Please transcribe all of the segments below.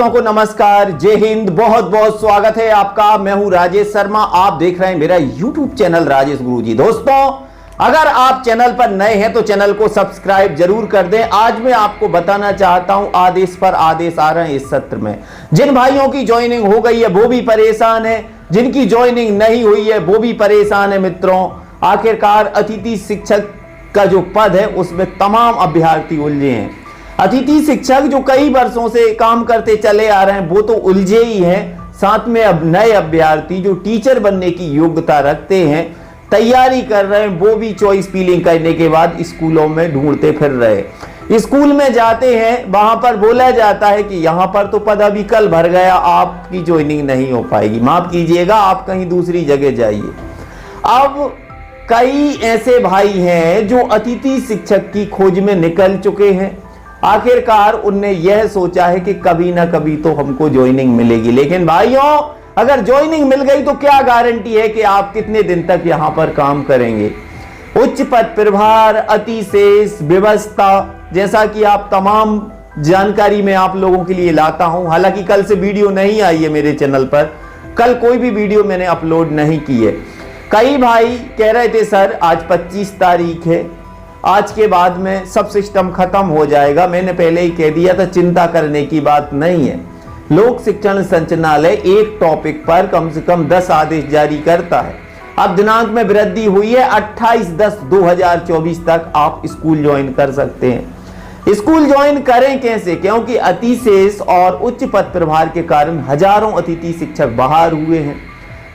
दोस्तों को नमस्कार, जय हिंद, बहुत बहुत स्वागत है आपका। मैं हूं राजेश शर्मा, आप देख रहे हैं मेरा YouTube चैनल राजेश गुरुजी। दोस्तों, अगर आप चैनल पर नए हैं तो चैनल को सब्सक्राइब जरूर कर दें। आज मैं आपको बताना चाहता हूं, आदेश पर आदेश आ रहे हैं इस सत्र में। जिन भाइयों की ज्वाइनिंग हो गई है वो भी परेशान है, जिनकी ज्वाइनिंग नहीं हुई है वो भी परेशान है। मित्रों, आखिरकार अतिथि शिक्षक का जो पद है उसमें तमाम अभ्यर्थी उलझे हैं। अतिथि शिक्षक जो कई वर्षों से काम करते चले आ रहे हैं वो तो उलझे ही हैं, साथ में अब नए अभ्यर्थी जो टीचर बनने की योग्यता रखते हैं, तैयारी कर रहे हैं, वो भी चॉइस फीलिंग करने के बाद स्कूलों में ढूंढते फिर रहे। स्कूल में जाते हैं, वहां पर बोला जाता है कि यहां पर तो पद अभी कल भर गया, आपकी ज्वाइनिंग नहीं हो पाएगी, माफ कीजिएगा, आप कहीं दूसरी जगह जाइए। अब कई ऐसे भाई हैं जो अतिथि शिक्षक की खोज में निकल चुके हैं। आखिरकार उनने यह सोचा है कि कभी ना कभी तो हमको ज्वाइनिंग मिलेगी, लेकिन भाइयों अगर ज्वाइनिंग मिल गई तो क्या गारंटी है कि आप कितने दिन तक यहां पर काम करेंगे। उच्च पद प्रभार, अतिशेष, व्यवस्था, जैसा कि आप तमाम जानकारी में आप लोगों के लिए लाता हूं। हालांकि कल से वीडियो नहीं आई है मेरे चैनल पर, कल कोई भी वीडियो मैंने अपलोड नहीं की है। कई भाई कह रहे थे सर आज 25 तारीख है, आज के बाद में सब सिस्टम खत्म हो जाएगा। मैंने पहले ही कह दिया था, चिंता करने की बात नहीं है। लोक शिक्षण संचालनालय एक टॉपिक पर कम से कम 10 आदेश जारी करता है। अब दिनांक में वृद्धि हुई है, 28/10/2024 तक आप स्कूल ज्वाइन कर सकते हैं। स्कूल ज्वाइन करें कैसे? क्योंकि अतिशेष और उच्च पद प्रभार के कारण हजारों अतिथि शिक्षक बाहर हुए हैं।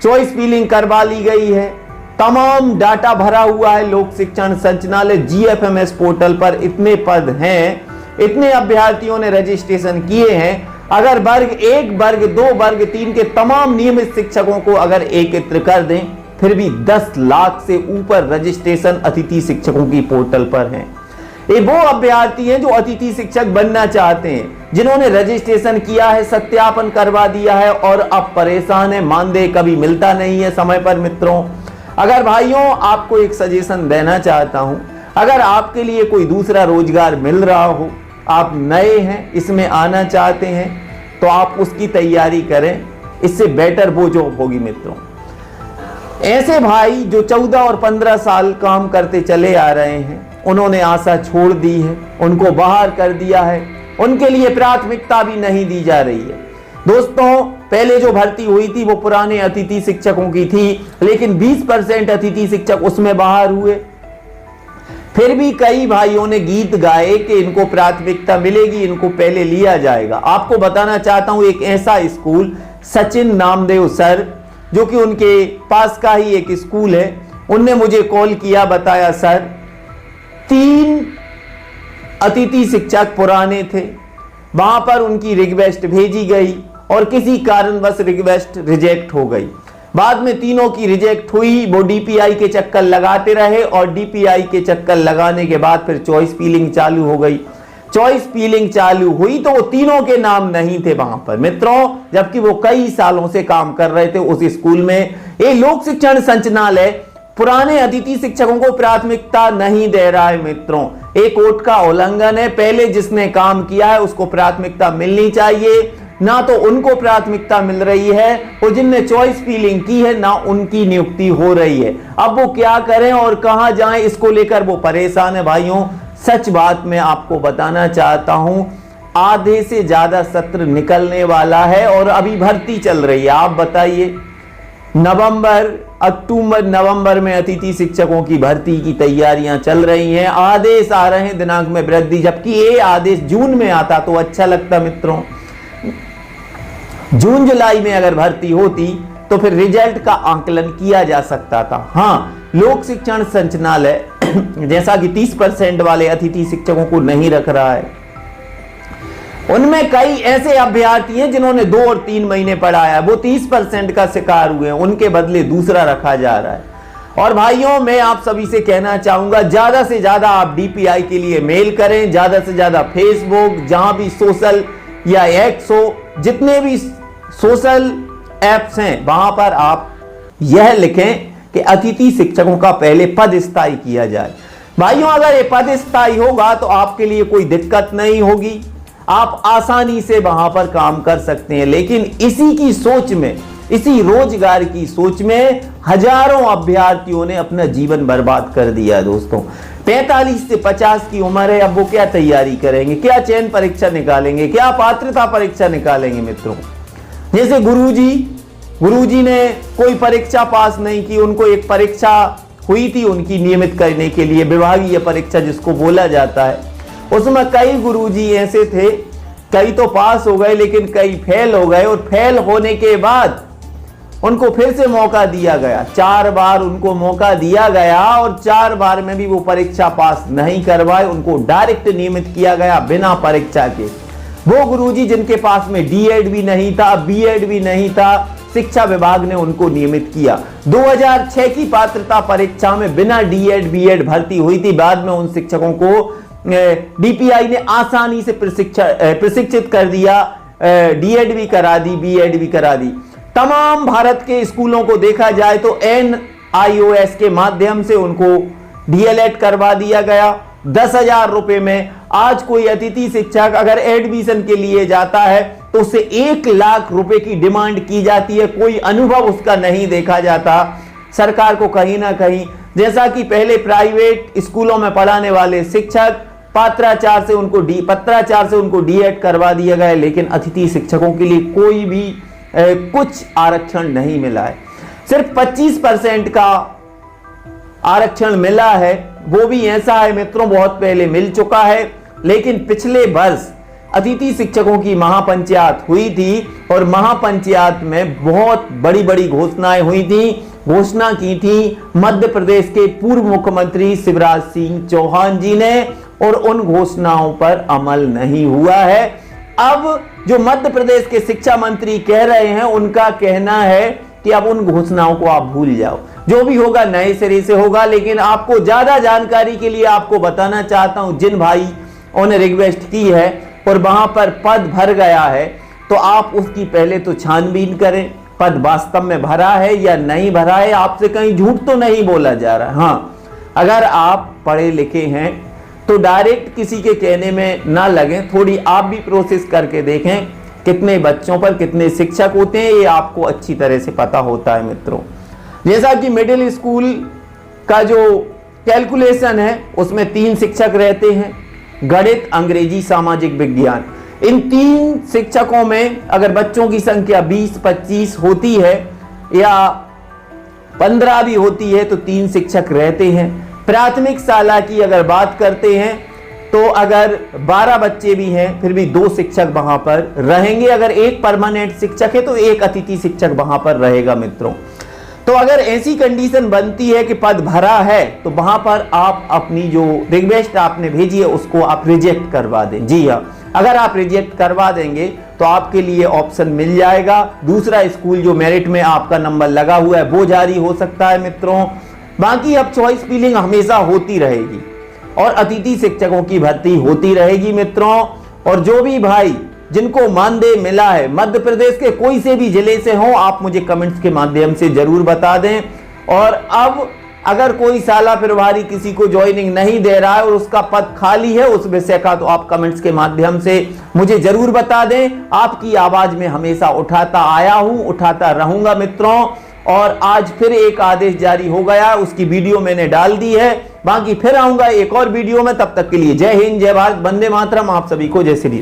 चॉइस फिलिंग करवा ली गई है, तमाम डाटा भरा हुआ है लोक शिक्षण संचालनालय GFMS पोर्टल पर। इतने पद हैं, इतने अभ्यर्थियों ने रजिस्ट्रेशन किए हैं। अगर वर्ग 1, वर्ग 2, वर्ग 3 के तमाम नियमित शिक्षकों को अगर एकत्र कर दें, फिर भी 10 लाख से ऊपर रजिस्ट्रेशन अतिथि शिक्षकों की पोर्टल पर हैं। ये वो अभ्यर्थी हैं जो अतिथि शिक्षक बनना चाहते हैं, जिन्होंने रजिस्ट्रेशन किया है, सत्यापन करवा दिया है और अब परेशान है, मानदेय कभी मिलता नहीं है समय पर। मित्रों, अगर भाइयों आपको एक सजेशन देना चाहता हूं, अगर आपके लिए कोई दूसरा रोजगार मिल रहा हो, आप नए हैं, इसमें आना चाहते हैं, तो आप उसकी तैयारी करें, इससे बेटर वो जॉब होगी। मित्रों, ऐसे भाई जो 14 और 15 साल काम करते चले आ रहे हैं, उन्होंने आशा छोड़ दी है, उनको बाहर कर दिया है, उनके लिए प्राथमिकता भी नहीं दी जा रही है। दोस्तों, पहले जो भर्ती हुई थी वो पुराने अतिथि शिक्षकों की थी, लेकिन 20% अतिथि शिक्षक उसमें बाहर हुए। फिर भी कई भाइयों ने गीत गाए कि इनको प्राथमिकता मिलेगी, इनको पहले लिया जाएगा। आपको बताना चाहता हूं, एक ऐसा स्कूल सचिन नामदेव सर, जो कि उनके पास का ही एक स्कूल है, उनने मुझे कॉल किया, बताया सर 3 अतिथि शिक्षक पुराने थे, वहां पर उनकी रिक्वेस्ट भेजी गई और किसी कारणवश रिक्वेस्ट रिजेक्ट हो गई। बाद में तीनों की रिजेक्ट हुई, वो DPI के चक्कर लगाते रहे और DPI के चक्कर लगाने के बाद फिर चॉइस फीलिंग चालू हो गई। चॉइस फीलिंग चालू हुई तो वो तीनों के नाम नहीं थे वहां पर मित्रों, जबकि वो कई सालों से काम कर रहे थे उस स्कूल में। ये लोक शिक्षण संचालनालय पुराने अतिथि शिक्षकों को प्राथमिकता नहीं दे रहा है। मित्रों, एक कोर्ट का उल्लंघन है। पहले जिसने काम किया है उसको प्राथमिकता मिलनी चाहिए, ना तो उनको प्राथमिकता मिल रही है, और जिनने चॉइस फीलिंग की है ना उनकी नियुक्ति हो रही है। अब वो क्या करें और कहां जाएं, इसको लेकर वो परेशान है। भाइयों, सच बात मैं आपको बताना चाहता हूं, आधे से ज्यादा सत्र निकलने वाला है और अभी भर्ती चल रही है। आप बताइए, अक्टूबर नवंबर में अतिथि शिक्षकों की भर्ती की तैयारियां चल रही हैं, आदेश आ रहे हैं दिनांक में वृद्धि, जबकि ये आदेश जून में आता तो अच्छा लगता। मित्रों, जून जुलाई में अगर भर्ती होती तो फिर रिजल्ट का आंकलन किया जा सकता था। हाँ, लोक शिक्षण संचालनालय जैसा कि 30% वाले अतिथि शिक्षकों को नहीं रख रहा है, उनमें कई ऐसे अभ्यर्थी हैं जिन्होंने 2 और 3 महीने पढ़ाया, वो 30% का शिकार हुए हैं, उनके बदले दूसरा रखा जा रहा है। और भाइयों, मैं आप सभी से कहना चाहूंगा, ज्यादा से ज्यादा आप DPI के लिए मेल करें, ज्यादा से ज्यादा फेसबुक, जहां भी सोशल या एक्स हो, जितने भी सोशल एप्स हैं, वहां पर आप यह लिखें कि अतिथि शिक्षकों का पहले पद स्थायी किया जाए। भाइयों, अगर ये पद स्थायी होगा तो आपके लिए कोई दिक्कत नहीं होगी। आप आसानी से वहां पर काम कर सकते हैं। लेकिन इसी की सोच में, इसी रोजगार की सोच में हजारों अभ्यर्थियों ने अपना जीवन बर्बाद कर दिया दोस्तों। 45 से 50 की उम्र है, अब वो क्या तैयारी करेंगे, क्या चयन परीक्षा निकालेंगे, क्या पात्रता परीक्षा निकालेंगे मित्रों। जैसे गुरुजी ने कोई परीक्षा पास नहीं की, उनको एक परीक्षा हुई थी उनकी नियमित करने के लिए, विभागीय परीक्षा जिसको बोला जाता है। उसमें कई गुरुजी ऐसे थे, कई तो पास हो गए लेकिन कई फेल हो गए, और फेल होने के बाद उनको फिर से मौका दिया गया। 4 बार उनको मौका दिया गया और 4 बार में भी वो परीक्षा पास नहीं करवाए, उनको डायरेक्ट नियमित किया गया बिना परीक्षा के। वो गुरुजी जिनके पास में डीएड भी नहीं था, बीएड भी नहीं था, शिक्षा विभाग ने उनको नियमित किया। 2006 की पात्रता परीक्षा में बिना डीएड बीएड भर्ती हुई थी, बाद में उन शिक्षकों को डीपीआई ने आसानी से प्रशिक्षित कर दिया, डीएड भी करा दी, बीएड भी करा दी। तमाम भारत के स्कूलों को देखा जाए तो NIOS के माध्यम से उनको डीएलएड करवा दिया गया 10,000 रुपए में। आज कोई अतिथि शिक्षक अगर एडमिशन के लिए जाता है तो उसे 1 लाख रुपए की डिमांड की जाती है, कोई अनुभव उसका नहीं देखा जाता। सरकार को कहीं ना कहीं, जैसा कि पहले प्राइवेट स्कूलों में पढ़ाने वाले शिक्षक पत्राचार से उनको डीएड करवा दिया गया, लेकिन अतिथि शिक्षकों के लिए कोई भी कुछ आरक्षण नहीं मिला है। सिर्फ 25% का आरक्षण मिला है, वो भी ऐसा है मित्रों बहुत पहले मिल चुका है। लेकिन पिछले वर्ष अतिथि शिक्षकों की महापंचायत हुई थी और महापंचायत में बहुत बड़ी बड़ी घोषणाएं हुई थी। घोषणा की थी मध्य प्रदेश के पूर्व मुख्यमंत्री शिवराज सिंह चौहान जी ने, और उन घोषणाओं पर अमल नहीं हुआ है। अब जो मध्य प्रदेश के शिक्षा मंत्री कह रहे हैं, उनका कहना है कि अब उन घोषणाओं को आप भूल जाओ, जो भी होगा नए सिरे से होगा। लेकिन आपको ज्यादा जानकारी के लिए आपको बताना चाहता हूं, जिन भाई उन्हें रिक्वेस्ट की है और वहां पर पद भर गया है, तो आप उसकी पहले तो छानबीन करें, पद वास्तव में भरा है या नहीं भरा है, आपसे कहीं झूठ तो नहीं बोला जा रहा है। हाँ, अगर आप पढ़े लिखे हैं तो डायरेक्ट किसी के कहने में ना लगें, थोड़ी आप भी प्रोसेस करके देखें कितने बच्चों पर कितने शिक्षक होते हैं, ये आपको अच्छी तरह से पता होता है मित्रों। जैसा कि मिडिल स्कूल का जो कैलकुलेशन है उसमें 3 शिक्षक रहते हैं, गणित, अंग्रेजी, सामाजिक विज्ञान। इन 3 शिक्षकों में अगर बच्चों की संख्या 20-25 होती है या 15 भी होती है तो 3 शिक्षक रहते हैं। प्राथमिक शाला की अगर बात करते हैं तो अगर 12 बच्चे भी हैं फिर भी 2 शिक्षक वहां पर रहेंगे। अगर 1 परमानेंट शिक्षक है तो 1 अतिथि शिक्षक वहां पर रहेगा मित्रों। तो अगर ऐसी कंडीशन बनती है कि पद भरा है तो वहां पर आप अपनी जो रिक्वेस्ट आपने भेजी है उसको आप रिजेक्ट करवा दें। जी हाँ, अगर आप रिजेक्ट करवा देंगे तो आपके लिए ऑप्शन मिल जाएगा, दूसरा स्कूल जो मेरिट में आपका नंबर लगा हुआ है वो जारी हो सकता है मित्रों। बाकी अब चॉइस फिलिंग हमेशा होती रहेगी और अतिथि शिक्षकों की भर्ती होती रहेगी मित्रों। और जो भी भाई जिनको मानदेय मिला है मध्य प्रदेश के कोई से भी जिले से हो, आप मुझे कमेंट्स के माध्यम से जरूर बता दें। और अब अगर कोई शाला प्रभारी किसी को ज्वाइनिंग नहीं दे रहा है और उसका पद खाली है उस विषय का, तो आप कमेंट्स के माध्यम से मुझे जरूर बता दें। आपकी आवाज में हमेशा उठाता आया हूं, उठाता रहूंगा मित्रों। और आज फिर एक आदेश जारी हो गया, उसकी वीडियो मैंने डाल दी है। बाकी फिर आऊंगा एक और वीडियो में, तब तक के लिए जय हिंद, जय भारत, वंदे मातरम। आप सभी को जय श्री राम।